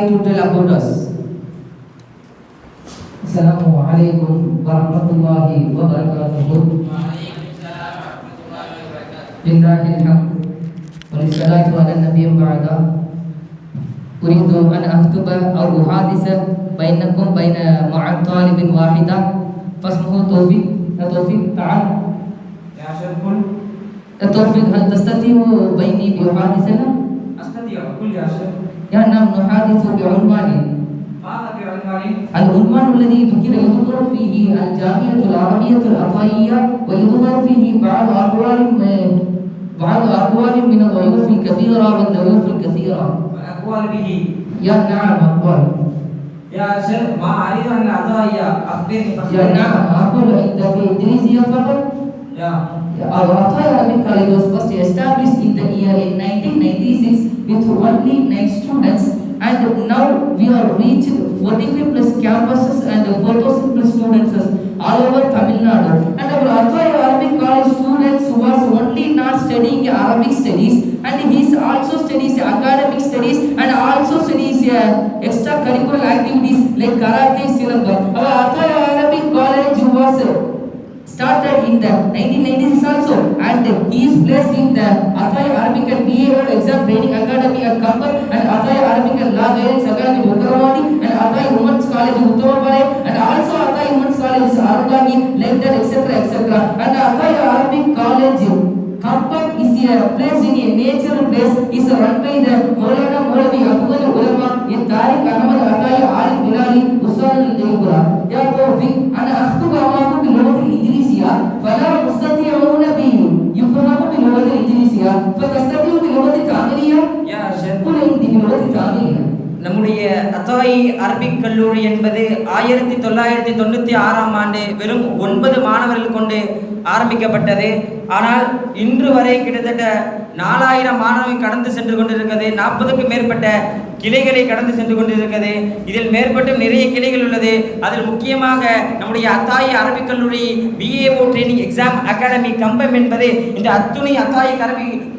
to tell about us. Assalamualaikum warahmatullahi wabarakatuh. Bismillahirrahmanirrahim. Wassalatu ala nabiyyin ba'da. Uridu an aktuba aw uhadisa bainakum baina ma'at talibin wahida fasmuhu Tawfiq. Tawfiq ta'al. Ya Syekh, qul. Tawfiq, hal tastati'u baini bi uhadisana? Astati'u, qul ya Syekh. Ya nam nuhadithu bi unwanin. ماذا بعنوان؟ العنوان الذي يذكر فيه الجامعة العربية العطائية ويظهر فيه بعض أقوال من الضيوف الكبيرة والضيوف الكثيرة. والأقوال به. يا نعم أقوال. يا شيخ ما أريد أن العطائية أخبرني. يا نعم أقول عند في إندونيسيا فقط. يا. Our Ataya Arabic College was first established in the year in 1996 with only 9 students. And now we are reached 45 plus campuses and 4,000 plus students all over Tamil Nadu. And our Ataya Arabic College students was only not studying Arabic studies, and he is also studies academic studies and also studies extracurricular activities like karate, silamba. Our Ataya Arabic College was started in the 1990s also, and he is placed in the Ataya Arabic and BA Exam Training Academy at Kampar, and Ataya Arabic and Law Guidance Academy Uttaravadi, and Ataya Women's College Uttamapalai, and also Ataya Women's College Arugami, like that, etc. And Ataya Arabic College Kampar is a place in a nature place, is run by the Maulana Maulavi Afghal Ulama in Tariq Ahmad Ataya Alim Bilali Usal al-Jaybura. Ya Tawfiq, ana akhtubu amakum bil lughat al-injiliziyya fala tastati'una bi yufhamu bil lughat al-injiliziyya fatastati'u bil lughat al-tamiliyya. Ya Syekh, qul indi bil lughat al-tamiliyya. நம்முடைய அத்தாயி Arabic கல்லூரி என்பது 1996ஆம் ஆண்டு வெறும் 9 மாணவர்கள் கொண்டு ஆரம்பிக்கப்பட்டது. ஆனால் இன்று வரை கிட்டத்தட்ட 4000 மாணவர்கள் கடந்து சென்று கொண்டிருக்கிறது. 40க்கும் மேற்பட்ட கிளைகளை கடந்து சென்று கொண்டிருக்கிறது. இதில் மேற்பட்ட நிறைய கிளைகள் உள்ளது. அதில் முக்கியமாக நம்முடைய அத்தாயி அரபிக் கல்லூரி BAO ட்ரைனிங் எக்ஸாம் அகாடமி கம்பம் என்பது இந்த அத்துணை அத்தாயி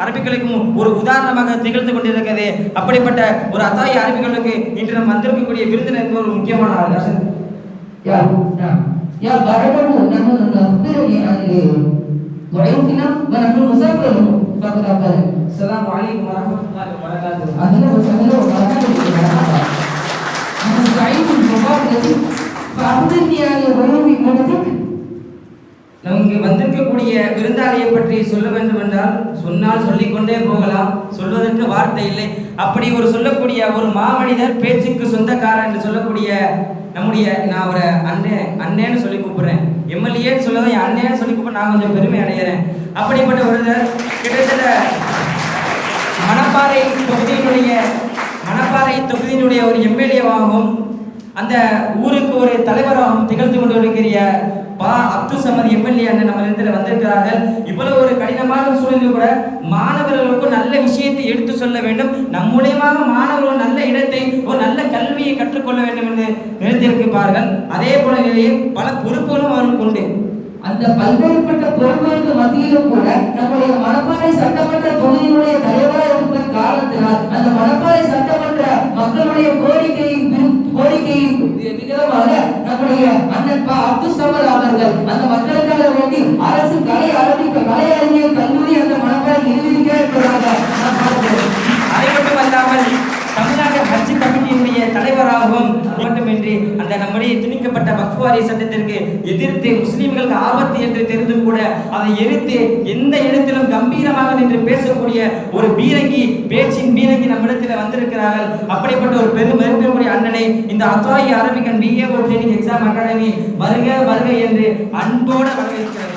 அரபிகளுக்கும் ஒரு உதாரணமாக திகழ்ந்து கொண்டிருக்கிறது. அப்படிப்பட்ட ஒரு அத்தாயி அரபிகளுக்கு இன்று நாம் வந்திருக்கக்கூடிய விருந்தினர் என்பது ஒரு முக்கியமான ஆள். يا باركم نحن نخبرني عن ضيوفنا ونحن نسافر فقط أقل. السلام عليكم ورحمة الله وبركاته. أهلا وسهلا ومرحبا بكم. أنا سعيد بالمقابلة فأخبرني عن ضيوف حضرتك. நமக்கு வந்திருக்கக்கூடிய விருந்தாளியை பற்றி சொல்ல வேண்டும் என்றால் சொன்னால் சொல்லிக்கொண்டே போகலாம், சொல்வதற்கு வார்த்தை இல்லை. அப்படி ஒரு சொல்லக்கூடிய ஒரு மாமனிதர், பேச்சுக்கு சொந்தக்காரன் என்று சொல்லக்கூடிய நம்முடைய, நான் ஒரு அண்ணேன்னு சொல்லி கூப்பிடுறேன், MLAன்னு சொல்லதான் என் அண்ணேன்னு சொல்லி கூப்பிட நான் கொஞ்சம் பெருமை அடைகிறேன். அப்படிப்பட்ட ஒருவர் கிட்டத்தட்ட மணப்பாறை தொகுதியினுடைய ஒரு MLAவாகவும் அந்த ஊருக்கு ஒரு தலைவராகவும் திகழ்ந்து கொண்டு இருக்கிற அப்துல் சமத் MLA அண்ணன் நம்ம இடத்துல வந்திருக்கிறார்கள். இவ்வளவு ஒரு கடினமான சூழலில் கூட மாணவர்களுக்கு நல்ல விஷயத்தை எடுத்து சொல்ல வேண்டும், நம் மூலியமாக மாணவர்கள் நல்ல இடத்தை, ஒரு நல்ல கல்வியை கற்றுக்கொள்ள வேண்டும் என்று நினைத்திருக்கிறார்கள். அதே போலவே பல பொறுப்புகளும் அவர்களுக்கு உண்டு. அந்த பல்வேறுபட்ட பொறுப்புகளுக்கு மத்தியிலும் கூட நம்முடைய மணப்பாறை சட்டமன்ற தொகுதியினுடைய தலைவராக இருக்கிற காரணத்தினால் அந்த மணப்பாறை சட்டமன்ற மக்களுடைய கோரிக்கையின் விதமாக நம்முடைய அண்ணன் அப்துல் சமத் அவர்கள் அந்த மக்களுக்காக வேண்டி அரசு கலை அறிஞர் கல்லூரி அந்த மணப்பாறை நிறுவிக்க இருக்கிறாங்க. அதை மட்டுமல்லாமல் தமிழ்நாடு ஹஜ் கமிட்டியினுடைய தலைவராகவும் மட்டுமின்றி அந்த நம்முடைய திணிக்கப்பட்ட வக்ஃப் வாரிய சட்டத்திற்கு எதிர்த்து முஸ்லிம்களுக்கு ஆபத்து என்று தெரிந்தும் கூட அதை எதிர்த்து எந்த இடத்திலும் கம்பீரமாக நின்று பேசக்கூடிய ஒரு பீரங்கி, பேச்சின் பீரங்கி நம்மிடத்தில் வந்திருக்கிறார்கள். அப்படிப்பட்ட ஒரு பெருமைக்குரிய அண்ணனை இந்த அத்தாயி Arabic and BAO training exam academy வருக என்று அன்போடு வரவேற்கிறது.